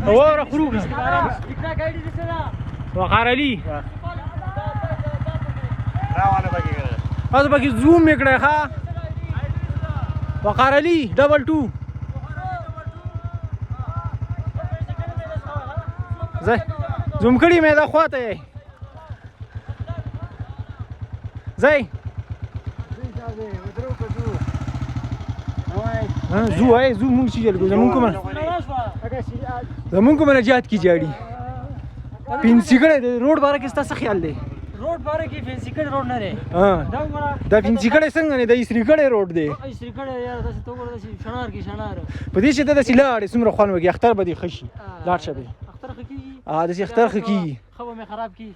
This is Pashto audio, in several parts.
واوره خروج وقار علي هذا باقي زوم میکړه ها وقار علي ډبل 2 زه زوم کړی مې دا خواته زي زو اي زو مونږ چې جلګو زمونږ کومه نجات کی جاړي پینسیکړه د روډ باره کې ستاسو خیال دی روډ باره کې پینسیکړه روډ نه دی دا پینسیکړه څنګه نه د اسریکړه روډ دی اسریکړه یار تاسو ته وګورئ شنار کې شنار په دې چې د سیلاړې څومره خوان وږي اختر به دي خشي لاړ شه به اختر خکی د اختر خکی خو مې خراب کی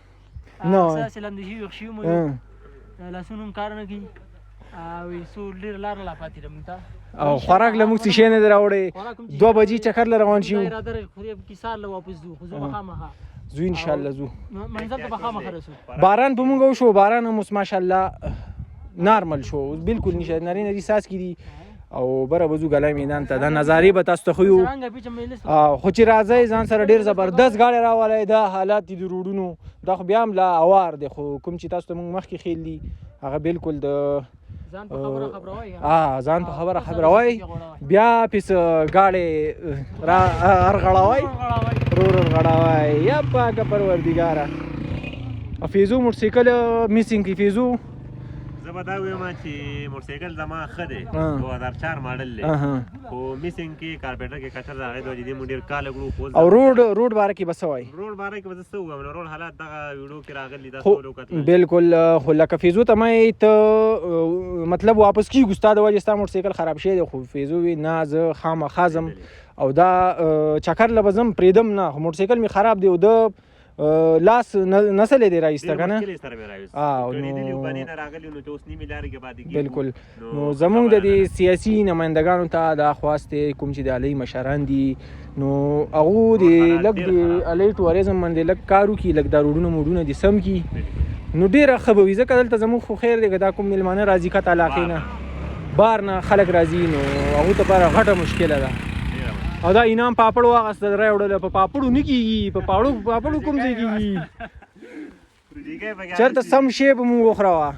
نو اساس لندې یو خشي مو لاسونو کار نه کی او سو لیر لار لا پاتې رمتا او خوراک لموږ څه شي نه دراوړې 2 بجې چکر ل روان شو اراده خوري کی سال له واپس ځو خو زه مخامخه زو ان شاء الله زو منځ ته مخامخه رسو باران په مونږ شو باران هم ماشاء الله نارمل شو بالکل نشه نری نری ساس کی دي او بره بزو غلای میدان ته د نظاری به تاسو خو خو چې راځي ځان سره ډیر زبردست غاړي راولای دا حالات دي روډونو دا خو بیا هم لا اوار دي خو کوم چې تاسو مونږ مخ کې خېل دي هغه بالکل د ځان په خبره خبروي ځان په خبره خبروي بیا پیس غاړي را ارغړاوي غړاوي یا پاک پروردګار افیزو موټرسایکل میسینګ کی فیزو زبدا وایم چې موټرسایکل زما خده 2004 ماډل لې خو میسینګ کې کارپیټر کې کچر راغی دوه دې مونډیر کال غړو خو او روډ باره کې بسوي روډ باره کې بس څه وګم روډ حالات دغه ویډیو کې راغلی دا ټول وکړه بالکل خو لکه فیزو ته مې ته مطلب واپس کی ګستا د وجه ستا موټرسایکل خراب شي خو فیزو وی نه زه خامخازم او دا چکر لبزم پریدم نه موټرسایکل می خراب دی او د لاس نسل دی راځته کنه بالکل نو زمونږ د سیاسي نمائندګانو ته دا خواسته کوم چې د علي مشران دي نو هغه د لګ د علي ټوریزم باندې لګ کارو کی لګ دارودونو موډونه دي سم کی نو ډیره خبوي ځکه دلته زموږ خو خیر دی دا کوم ملمانه راځي کته علاقې نه بار نه خلک راځي نو هغه ته پر غټه مشکله ده او دا انعام پاپړ واغست درې وړل په پاپړو نه کیږي په پاپړو کوم ځای کیږي چرته سم شی به مو وخراوه